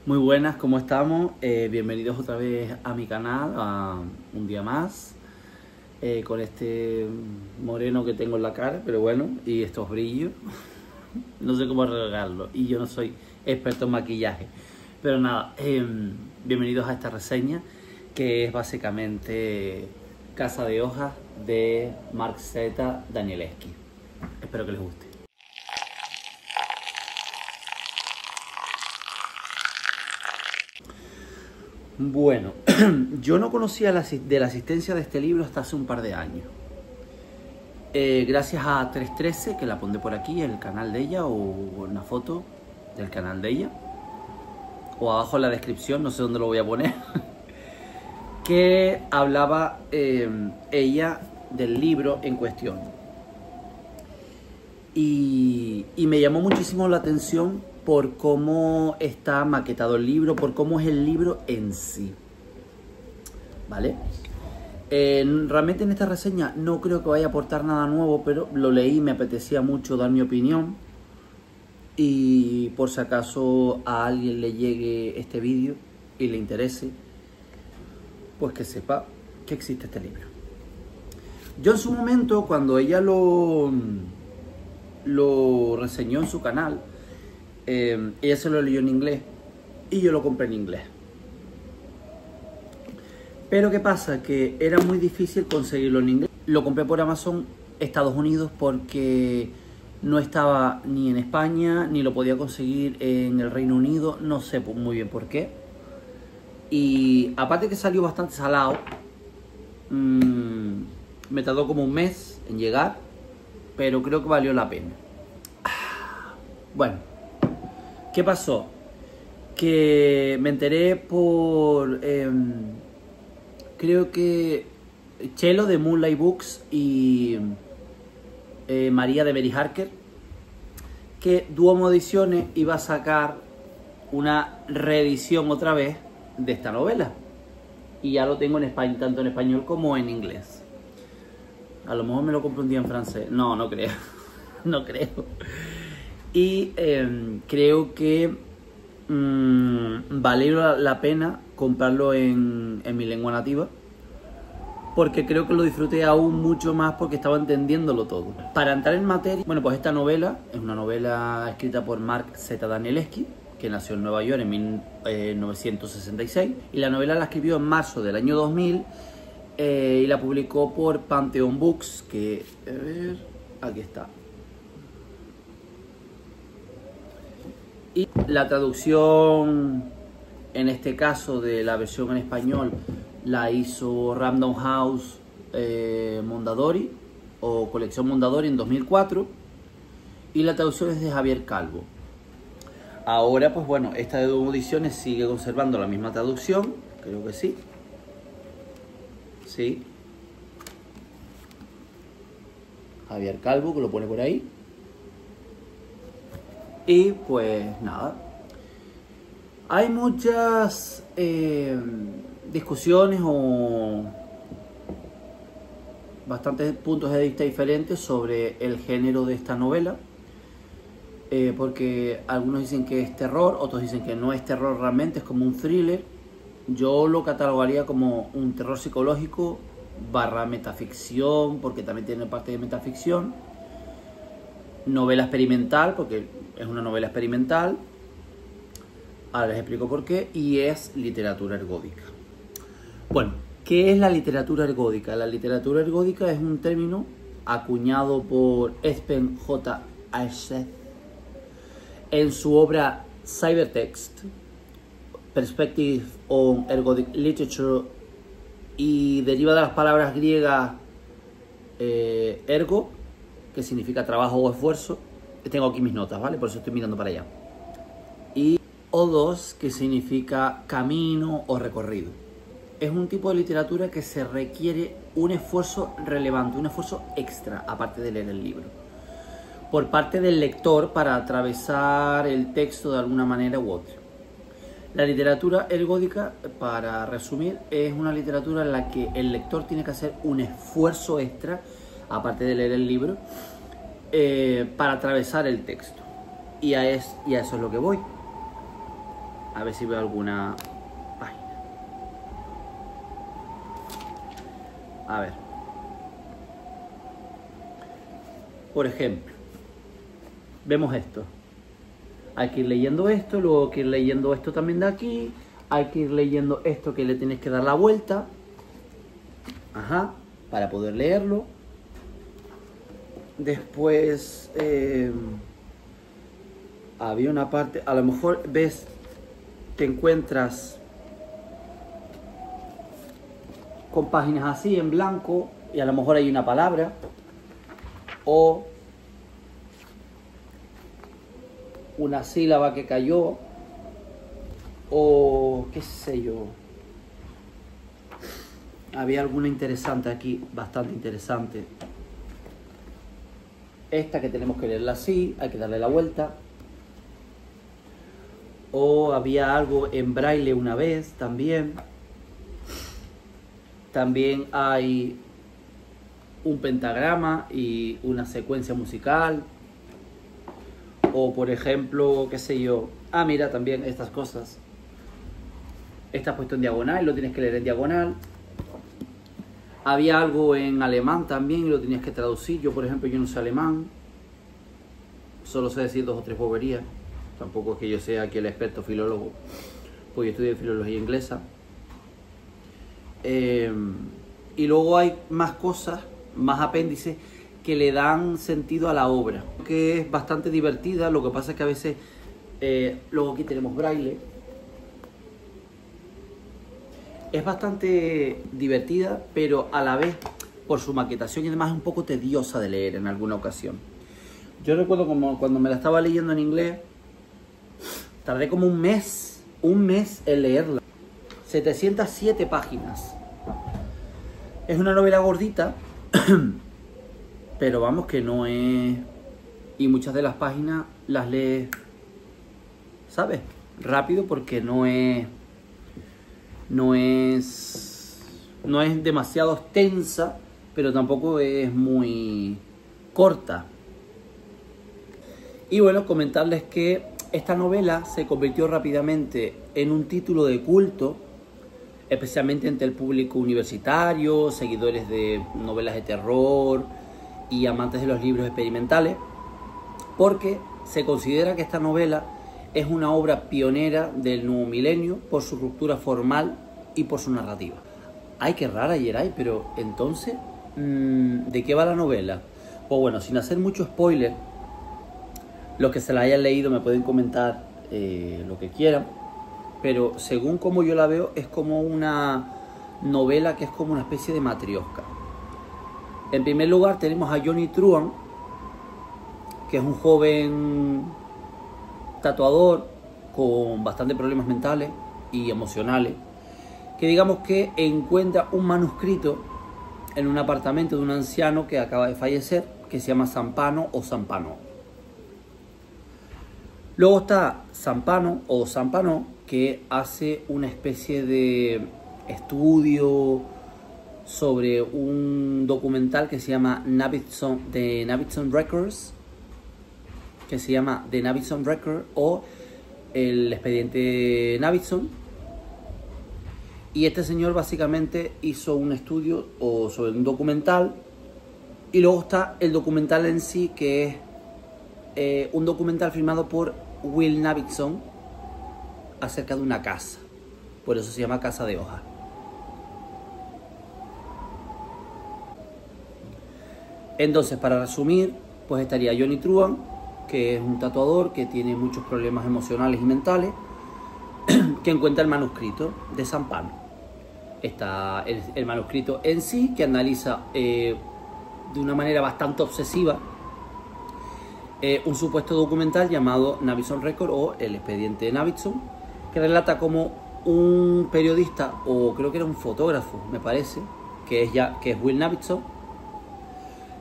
Muy buenas, ¿cómo estamos? Bienvenidos otra vez a mi canal, a un día más, con este moreno que tengo en la cara, pero bueno, y estos brillos, no sé cómo arreglarlo, y yo no soy experto en maquillaje, pero nada, bienvenidos a esta reseña, que es básicamente Casa de Hojas de Mark Z. Danielewski. Espero que les guste. Bueno, yo no conocía de la existencia de este libro hasta hace un par de años. Gracias a 313, que la pondré por aquí, el canal de ella, o una foto del canal de ella, o abajo en la descripción, no sé dónde lo voy a poner, que hablaba ella del libro en cuestión. Y me llamó muchísimo la atención por cómo está maquetado el libro, por cómo es el libro en sí, ¿vale? Realmente en esta reseña no creo que vaya a aportar nada nuevo, pero lo leí y me apetecía mucho dar mi opinión. Y por si acaso a alguien le llegue este vídeo y le interese, pues que sepa que existe este libro. Yo en su momento, cuando ella lo reseñó en su canal, ella se lo leyó en inglés y yo lo compré en inglés. Pero ¿qué pasa? Que era muy difícil conseguirlo en inglés. Lo compré por Amazon Estados Unidos porque no estaba ni en España, ni lo podía conseguir en el Reino Unido, no sé muy bien por qué. Y aparte que salió bastante salado, me tardó como un mes en llegar, pero creo que valió la pena. Bueno, ¿qué pasó? Que me enteré por, creo que Chelo de Moonlight Books y María de Mary Harker, que Duomo Ediciones iba a sacar una reedición otra vez de esta novela. Y ya lo tengo en español, tanto en español como en inglés. A lo mejor me lo compro un día en francés. No, no creo. No creo. Y creo que valió la pena comprarlo en mi lengua nativa, porque creo que lo disfruté aún mucho más porque estaba entendiéndolo todo. Para entrar en materia, bueno, pues esta novela es una novela escrita por Mark Z. Danielewski, que nació en Nueva York en 1966, y la novela la escribió en marzo del año 2000 y la publicó por Pantheon Books, que, a ver, aquí está. Y la traducción, en este caso de la versión en español, la hizo Random House Mondadori, o Colección Mondadori, en 2004. Y la traducción es de Javier Calvo. Ahora, pues bueno, esta de Duomo Ediciones sigue conservando la misma traducción, creo que sí. Sí. Javier Calvo, que lo pone por ahí. Y pues nada, hay muchas discusiones o bastantes puntos de vista diferentes sobre el género de esta novela, porque algunos dicen que es terror, otros dicen que no es terror realmente, es como un thriller. Yo lo catalogaría como un terror psicológico barra metaficción, porque también tiene parte de metaficción. Novela experimental, porque es una novela experimental. Ahora les explico por qué. Y es literatura ergódica. Bueno, ¿qué es la literatura ergódica? La literatura ergódica es un término acuñado por Espen J. Asheth en su obra Cybertext, Perspective on Ergodic Literature, y deriva de las palabras griegas ergo, que significa trabajo o esfuerzo. Tengo aquí mis notas, ¿vale? Por eso estoy mirando para allá. Y odos, que significa camino o recorrido. Es un tipo de literatura que se requiere un esfuerzo relevante, un esfuerzo extra, aparte de leer el libro, por parte del lector para atravesar el texto de alguna manera u otra. La literatura ergódica, para resumir, es una literatura en la que el lector tiene que hacer un esfuerzo extra, aparte de leer el libro, para atravesar el texto. Y a eso es lo que voy. A ver si veo alguna página. A ver. Por ejemplo, vemos esto. Hay que ir leyendo esto, luego hay que ir leyendo esto también de aquí. Hay que ir leyendo esto que le tienes que dar la vuelta. Ajá, para poder leerlo. Después había una parte, a lo mejor ves, te encuentras con páginas así en blanco y a lo mejor hay una palabra o una sílaba que cayó o qué sé yo. Había alguna interesante aquí, bastante interesante. Esta que tenemos que leerla así, hay que darle la vuelta. O había algo en braille una vez también. También hay un pentagrama y una secuencia musical. O por ejemplo, qué sé yo. Ah, mira, también estas cosas. Está puesto en diagonal, lo tienes que leer en diagonal. Había algo en alemán también y lo tenías que traducir. Yo, por ejemplo, yo no sé alemán. Solo sé decir 2 o 3 boberías. Tampoco es que yo sea aquí el experto filólogo, pues yo estudié filología inglesa. Y luego hay más cosas, más apéndices, que le dan sentido a la obra. Que es bastante divertida, lo que pasa es que a veces... luego aquí tenemos braille. Es bastante divertida, pero a la vez, por su maquetación y demás, es un poco tediosa de leer en alguna ocasión. Yo recuerdo como cuando me la estaba leyendo en inglés, tardé como un mes en leerla. 707 páginas. Es una novela gordita, pero vamos que no es... Y muchas de las páginas las lees, ¿sabes? Rápido porque no es demasiado extensa, pero tampoco es muy corta. Y bueno, comentarles que esta novela se convirtió rápidamente en un título de culto, especialmente entre el público universitario, seguidores de novelas de terror y amantes de los libros experimentales, porque se considera que esta novela es una obra pionera del nuevo milenio por su ruptura formal y por su narrativa. Ay, qué rara, Yeray, pero entonces, ¿de qué va la novela? Pues bueno, sin hacer mucho spoiler, los que se la hayan leído me pueden comentar lo que quieran, pero según como yo la veo, es como una novela que es como una especie de matrioska. En primer lugar tenemos a Johnny Truant, que es un joven tatuador con bastantes problemas mentales y emocionales, que digamos que encuentra un manuscrito en un apartamento de un anciano que acaba de fallecer, que se llama Zampano o Zampano. Luego está Zampano o Zampano, que hace una especie de estudio sobre un documental que se llama The Navidson Records, que se llama The Navidson Record o el expediente Navidson. Y este señor básicamente hizo un estudio sobre un documental. Y luego está el documental en sí, que es un documental filmado por Will Navidson acerca de una casa. Por eso se llama Casa de Hojas. Entonces, para resumir, pues estaría Johnny Truant, que es un tatuador que tiene muchos problemas emocionales y mentales, que encuentra el manuscrito de Zampano. Está el manuscrito en sí, que analiza de una manera bastante obsesiva un supuesto documental llamado Navidson Record o el expediente Navidson, que relata como un periodista, o creo que era un fotógrafo, me parece, que es Will Navidson,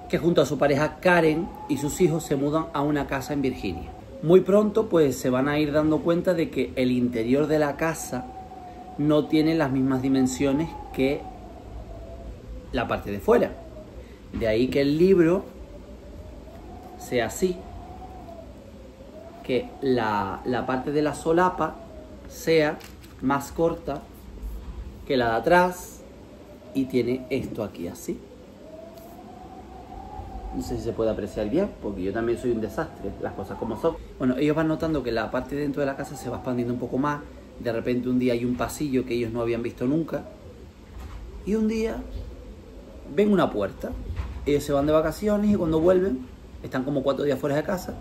que junto a su pareja Karen y sus hijos se mudan a una casa en Virginia. Muy pronto pues se van a ir dando cuenta de que el interior de la casa no tiene las mismas dimensiones que la parte de fuera. De ahí que el libro sea así, que la parte de la solapa sea más corta que la de atrás y tiene esto aquí así. No sé si se puede apreciar bien, porque yo también soy un desastre, las cosas como son. Bueno, ellos van notando que la parte de dentro de la casa se va expandiendo un poco más. De repente un día hay un pasillo que ellos no habían visto nunca. Y un día ven una puerta. Ellos se van de vacaciones y cuando vuelven, están como 4 días fuera de casa.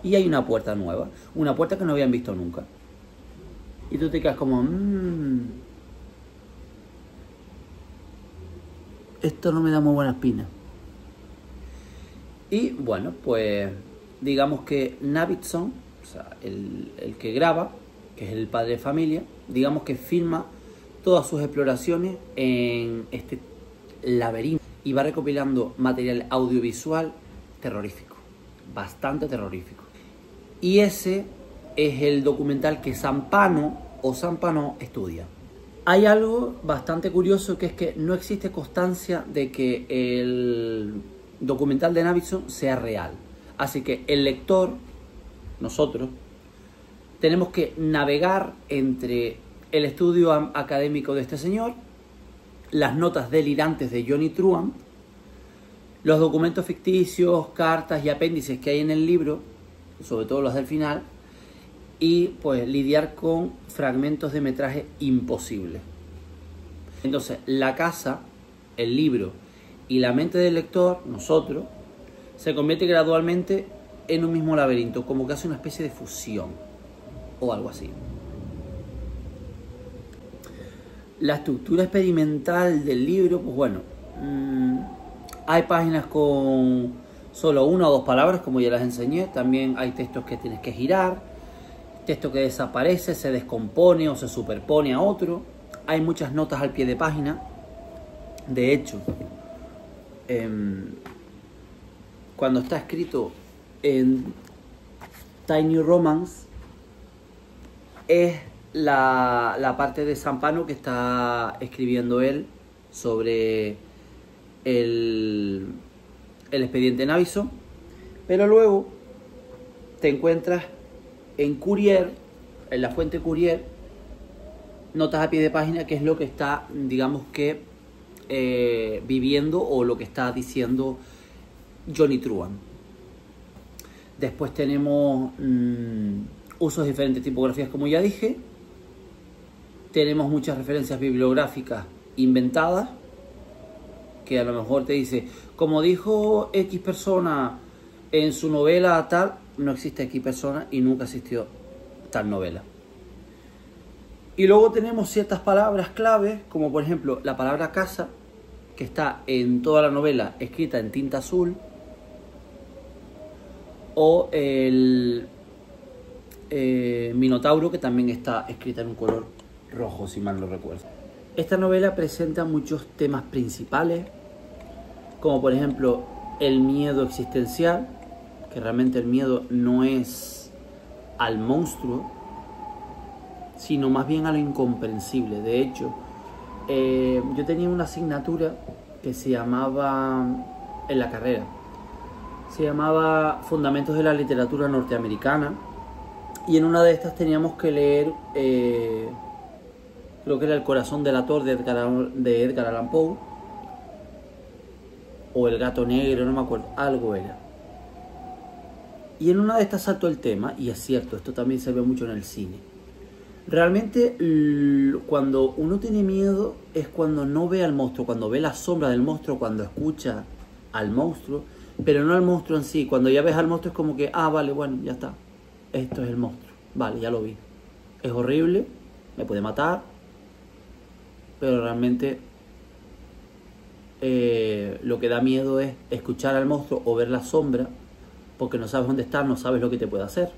Y hay una puerta nueva, una puerta que no habían visto nunca. Y tú te quedas como, esto no me da muy buena espina. Y bueno, pues digamos que Navidson, o sea, el que graba, que es el padre de familia, digamos que filma todas sus exploraciones en este laberinto y va recopilando material audiovisual terrorífico, bastante terrorífico. Y ese es el documental que Zampano estudia. Hay algo bastante curioso, que es que no existe constancia de que el documental de Navidson sea real. Así que el lector, nosotros, tenemos que navegar entre el estudio académico de este señor, las notas delirantes de Johnny Truant, los documentos ficticios, cartas y apéndices que hay en el libro, sobre todo los del final, y pues lidiar con fragmentos de metraje imposibles. Entonces, la casa, el libro y la mente del lector, nosotros, se convierte gradualmente en un mismo laberinto, como que hace una especie de fusión o algo así. La estructura experimental del libro, pues bueno, hay páginas con solo 1 o 2 palabras, como ya las enseñé. También hay textos que tienes que girar, texto que desaparece, se descompone o se superpone a otro. Hay muchas notas al pie de página. De hecho, cuando está escrito en Tiny Romance, es la parte de Zampano que está escribiendo él sobre el expediente Navidson, pero luego te encuentras en Courier, en la fuente Courier, notas a pie de página, que es lo que está, digamos que, viviendo o lo que está diciendo Johnny Truant. Después tenemos usos de diferentes tipografías, como ya dije. Tenemos muchas referencias bibliográficas inventadas, que a lo mejor te dice, como dijo X persona en su novela tal, no existe X persona y nunca existió tal novela. Y luego tenemos ciertas palabras claves, como por ejemplo la palabra casa, que está en toda la novela escrita en tinta azul, o el Minotauro, que también está escrita en un color rojo, si mal no recuerdo. Esta novela presenta muchos temas principales, como por ejemplo el miedo existencial, que realmente el miedo no es al monstruo, sino más bien a lo incomprensible. De hecho, yo tenía una asignatura que se llamaba, en la carrera, se llamaba Fundamentos de la Literatura Norteamericana, y en una de estas teníamos que leer lo que era El corazón delator de Edgar Allan Poe, o El gato negro, no me acuerdo, algo era. Y en una de estas saltó el tema, y es cierto, esto también se ve mucho en el cine. Realmente cuando uno tiene miedo es cuando no ve al monstruo, cuando ve la sombra del monstruo, cuando escucha al monstruo, pero no al monstruo en sí. Cuando ya ves al monstruo es como que, vale, bueno, ya está, esto es el monstruo, vale, ya lo vi. Es horrible, me puede matar, pero realmente lo que da miedo es escuchar al monstruo o ver la sombra, porque no sabes dónde está, no sabes lo que te puede hacer.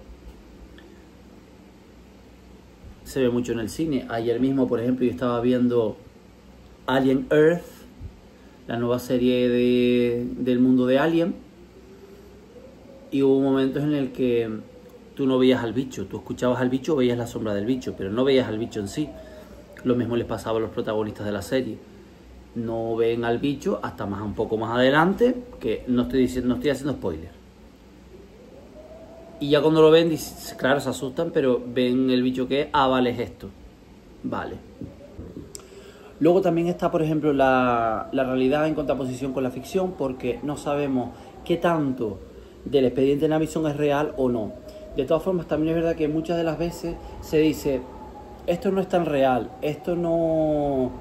Se ve mucho en el cine. Ayer mismo, por ejemplo, yo estaba viendo Alien Earth, la nueva serie del mundo de Alien, y hubo momentos en el que tú no veías al bicho, tú escuchabas al bicho, veías la sombra del bicho, pero no veías al bicho en sí. Lo mismo les pasaba a los protagonistas de la serie. No ven al bicho hasta un poco más adelante, que no estoy haciendo spoiler. Y ya cuando lo ven, claro, se asustan, pero ven el bicho que es, ah, vale, es esto. Vale. Luego también está, por ejemplo, la realidad en contraposición con la ficción, porque no sabemos qué tanto del expediente Navidson es real o no. De todas formas, también es verdad que muchas de las veces se dice, esto no es tan real, esto no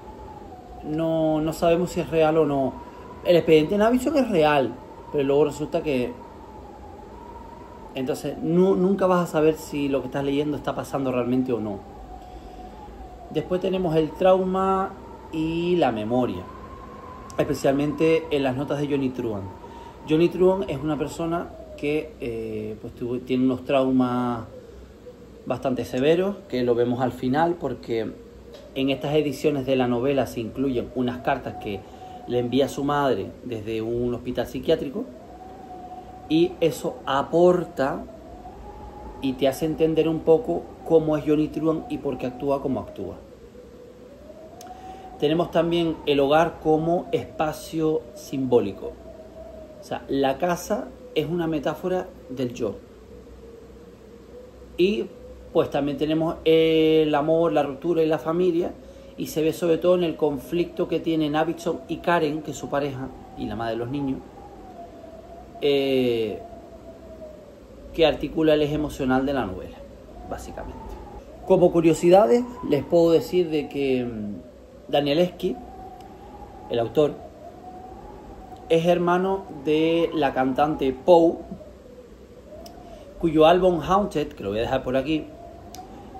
sabemos si es real o no. El expediente Navidson es real, pero luego resulta que... Entonces, nunca vas a saber si lo que estás leyendo está pasando realmente o no. Después tenemos el trauma y la memoria, especialmente en las notas de Johnny Truant. Johnny Truant es una persona que tiene unos traumas bastante severos, que lo vemos al final, porque en estas ediciones de la novela se incluyen unas cartas que le envía su madre desde un hospital psiquiátrico, y eso aporta y te hace entender un poco cómo es Johnny Truant y por qué actúa como actúa. Tenemos también el hogar como espacio simbólico. O sea, la casa es una metáfora del yo. Y pues también tenemos el amor, la ruptura y la familia, y se ve sobre todo en el conflicto que tienen Navidson y Karen, que es su pareja y la madre de los niños, que articula el eje emocional de la novela, básicamente. Como curiosidades, les puedo decir de que Danielewski, el autor, es hermano de la cantante Pau, cuyo álbum Haunted, que lo voy a dejar por aquí,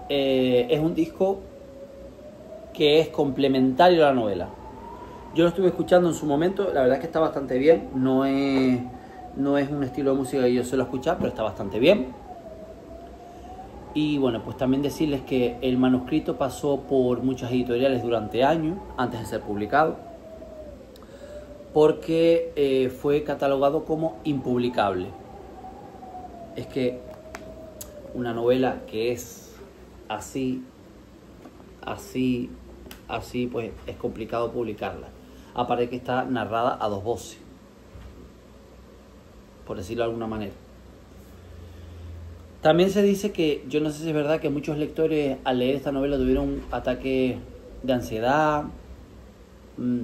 es un disco que es complementario a la novela. Yo lo estuve escuchando en su momento, la verdad es que está bastante bien, no es un estilo de música que yo suelo escuchar, pero está bastante bien. Y bueno, pues también decirles que el manuscrito pasó por muchas editoriales durante años, antes de ser publicado, porque fue catalogado como impublicable. Es que una novela que es así, pues es complicado publicarla. Aparte que está narrada a dos voces, por decirlo de alguna manera. También se dice que, yo no sé si es verdad, que muchos lectores al leer esta novela tuvieron un ataque de ansiedad,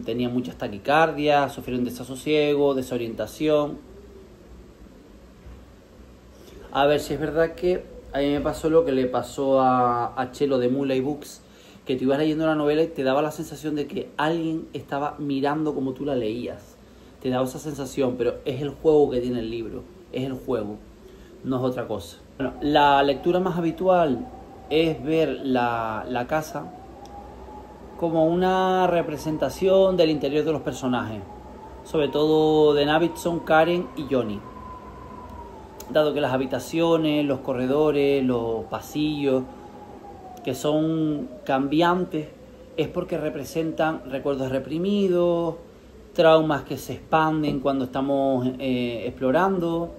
tenían muchas taquicardias, sufrieron desasosiego, desorientación. A ver si es verdad que a mí me pasó lo que le pasó a Chelo de Muley Books, que tú ibas leyendo la novela y te daba la sensación de que alguien estaba mirando como tú la leías. Te daba esa sensación, pero es el juego que tiene el libro, es el juego, no es otra cosa. Bueno, la lectura más habitual es ver la casa como una representación del interior de los personajes, sobre todo de Navidson, Karen y Johnny. Dado que las habitaciones, los corredores, los pasillos, que son cambiantes, es porque representan recuerdos reprimidos, traumas que se expanden cuando estamos explorando,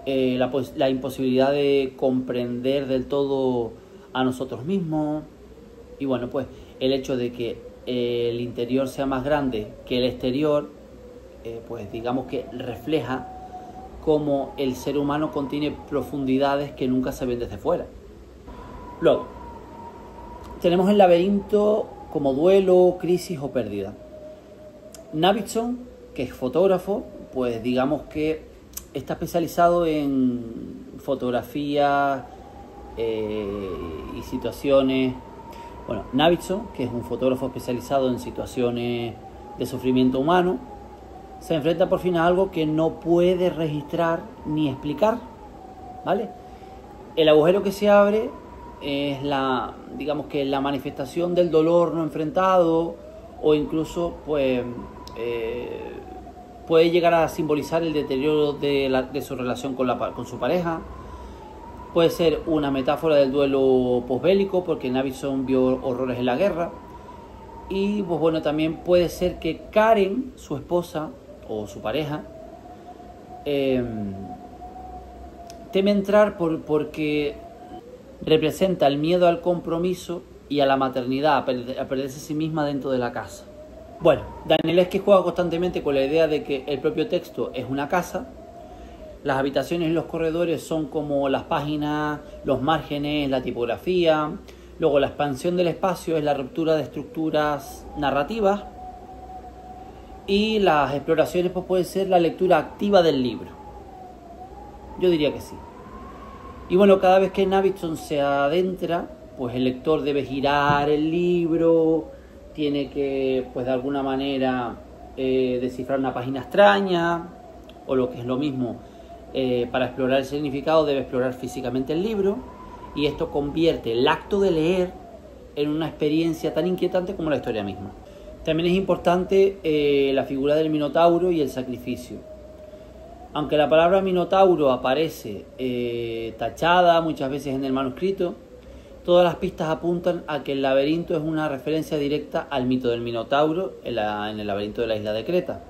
la imposibilidad de comprender del todo a nosotros mismos, y bueno, pues el hecho de que el interior sea más grande que el exterior, pues digamos que refleja cómo el ser humano contiene profundidades que nunca se ven desde fuera. Luego, tenemos el laberinto como duelo, crisis o pérdida. Navidson, que es fotógrafo, pues digamos que está especializado en fotografía y situaciones. Bueno, Navidson, que es un fotógrafo especializado en situaciones de sufrimiento humano, se enfrenta por fin a algo que no puede registrar ni explicar, ¿vale? El agujero que se abre es digamos que la manifestación del dolor no enfrentado, o incluso pues puede llegar a simbolizar el deterioro de su relación con su pareja. Puede ser una metáfora del duelo posbélico, porque Navidson vio horrores en la guerra. Y pues bueno, también puede ser que Karen, su esposa o su pareja, teme entrar porque representa el miedo al compromiso y a la maternidad, a perderse a sí misma dentro de la casa. Bueno, Danielewski juega constantemente con la idea de que el propio texto es una casa, Las habitaciones y los corredores son como las páginas, los márgenes, la tipografía. Luego la expansión del espacio es la ruptura de estructuras narrativas. Y las exploraciones pues puede ser la lectura activa del libro. Yo diría que sí. Y bueno, cada vez que Navidson se adentra, pues el lector debe girar el libro, tiene que, pues de alguna manera, descifrar una página extraña, o lo que es lo mismo, para explorar el significado debe explorar físicamente el libro, y esto convierte el acto de leer en una experiencia tan inquietante como la historia misma. También es importante la figura del Minotauro y el sacrificio. Aunque la palabra Minotauro aparece tachada muchas veces en el manuscrito, todas las pistas apuntan a que el laberinto es una referencia directa al mito del Minotauro en el laberinto de la isla de Creta.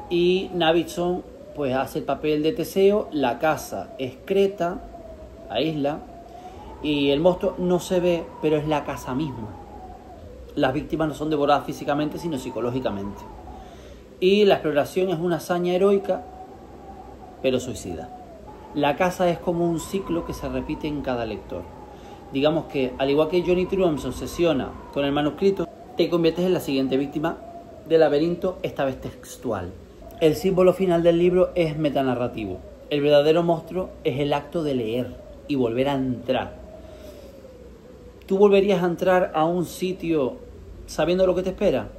Y Navidson pues hace el papel de Teseo, la casa es Creta, la isla, y el monstruo no se ve, pero es la casa misma. Las víctimas no son devoradas físicamente, sino psicológicamente. Y la exploración es una hazaña heroica, pero suicida. La casa es como un ciclo que se repite en cada lector. Digamos que, al igual que Johnny Truant se obsesiona con el manuscrito, te conviertes en la siguiente víctima del laberinto, esta vez textual. El símbolo final del libro es metanarrativo. El verdadero monstruo es el acto de leer y volver a entrar. ¿Tú volverías a entrar a un sitio sabiendo lo que te espera?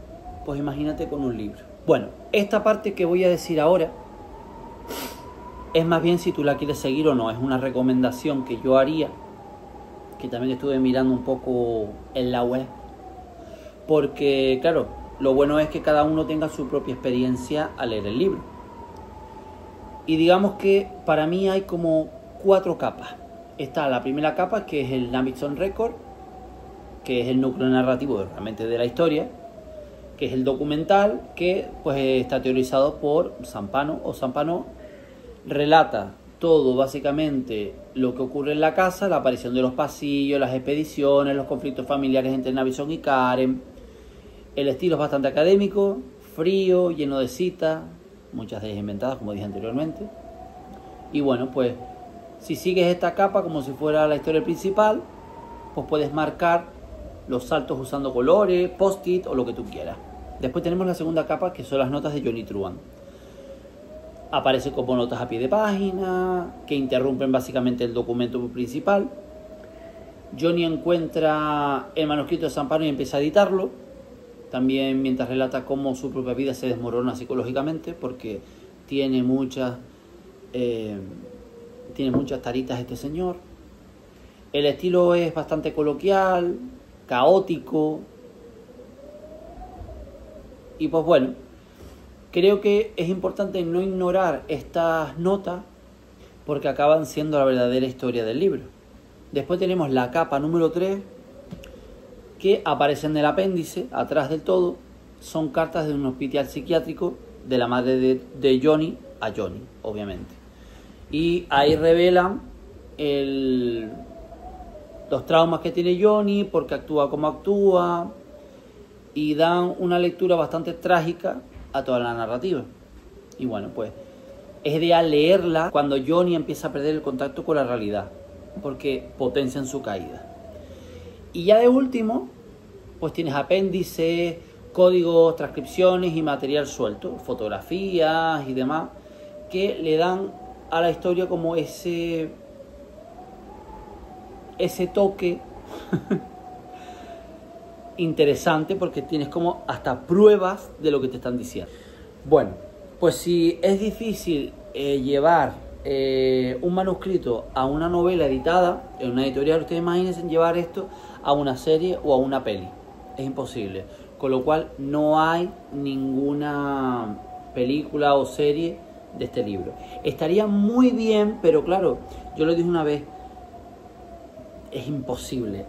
Pues imagínate con un libro. Bueno, esta parte que voy a decir ahora es más bien si tú la quieres seguir o no. Es una recomendación que yo haría, que también estuve mirando un poco en la web. Porque, claro, lo bueno es que cada uno tenga su propia experiencia al leer el libro. Y digamos que para mí hay como 4 capas. Está la primera capa, que es el Navidson Record, que es el núcleo narrativo realmente de la historia, que es el documental, que pues está teorizado por Zampano o Zampano. Relata todo básicamente lo que ocurre en la casa, la aparición de los pasillos, las expediciones, los conflictos familiares entre Navidson y Karen. El estilo es bastante académico, frío, lleno de citas, muchas de ellas inventadas, como dije anteriormente. Y bueno, pues si sigues esta capa como si fuera la historia principal, pues puedes marcar los saltos usando colores, post-it o lo que tú quieras. Después tenemos la segunda capa, que son las notas de Johnny Truant. Aparece como notas a pie de página, que interrumpen básicamente el documento principal. Johnny encuentra el manuscrito de Zampano y empieza a editarlo. También mientras relata cómo su propia vida se desmorona psicológicamente, porque tiene muchas taritas este señor. El estilo es bastante coloquial, caótico. Y pues bueno, creo que es importante no ignorar estas notas porque acaban siendo la verdadera historia del libro. Después tenemos la capa número 3, que aparece en el apéndice, atrás del todo. Son cartas de un hospital psiquiátrico de la madre de Johnny a Johnny, obviamente. Y ahí revelan los traumas que tiene Johnny, por qué actúa como actúa, y dan una lectura bastante trágica a toda la narrativa. Y bueno, pues es ideal leerla cuando Johnny empieza a perder el contacto con la realidad, porque potencian su caída. Y ya de último, pues tienes apéndices, códigos, transcripciones y material suelto, fotografías y demás, que le dan a la historia como ese toque interesante, porque tienes como hasta pruebas de lo que te están diciendo. Bueno, pues si es difícil llevar un manuscrito a una novela editada en una editorial, ustedes imagínense llevar esto a una serie o a una peli. Es imposible. Con lo cual no hay ninguna película o serie de este libro. Estaría muy bien, pero claro, yo lo dije una vez, es imposible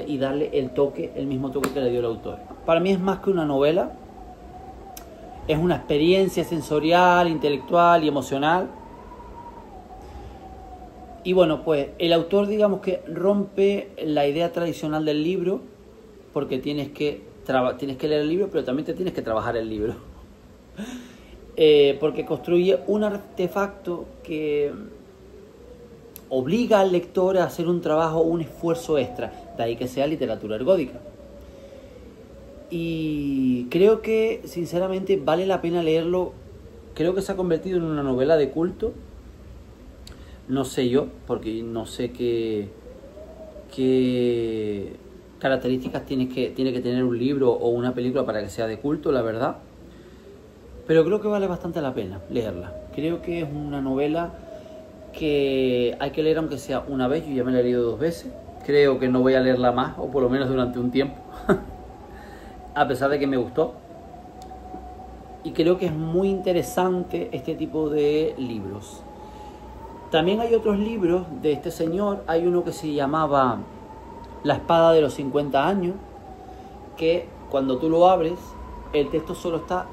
y darle el mismo toque que le dio el autor. Para mí es más que una novela, es una experiencia sensorial, intelectual y emocional. Y bueno, pues el autor, digamos que rompe la idea tradicional del libro, porque tienes que leer el libro, pero también te tienes que trabajar el libro. porque construye un artefacto que obliga al lector a hacer un trabajo, un esfuerzo extra, de ahí que sea literatura ergódica. Y creo que, sinceramente, vale la pena leerlo. Creo que se ha convertido en una novela de culto. No sé yo, porque no sé qué características tiene que tener un libro o una película para que sea de culto, la verdad. Pero creo que vale bastante la pena leerla. Creo que es una novela que hay que leer aunque sea una vez. Yo ya me la he leído 2 veces. Creo que no voy a leerla más, o por lo menos durante un tiempo. A pesar de que me gustó. Y creo que es muy interesante este tipo de libros. También hay otros libros de este señor. Hay uno que se llamaba La espada de los 50 años, que cuando tú lo abres, el texto solo está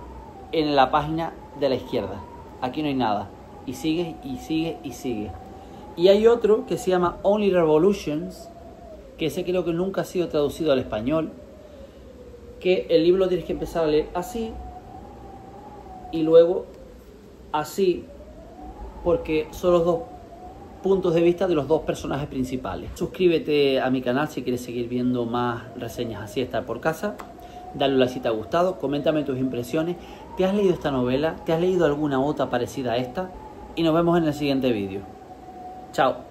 en la página de la izquierda. Aquí no hay nada. Y sigue, y sigue, y sigue. Y hay otro que se llama Only Revolutions, que ese creo que nunca ha sido traducido al español, que el libro lo tienes que empezar a leer así, y luego así, porque son los 2 puntos de vista de los 2 personajes principales. Suscríbete a mi canal si quieres seguir viendo más reseñas así, estar por casa. Dale un like si te ha gustado, coméntame tus impresiones. ¿Te has leído esta novela? ¿Te has leído alguna otra parecida a esta? Y nos vemos en el siguiente vídeo. Chao.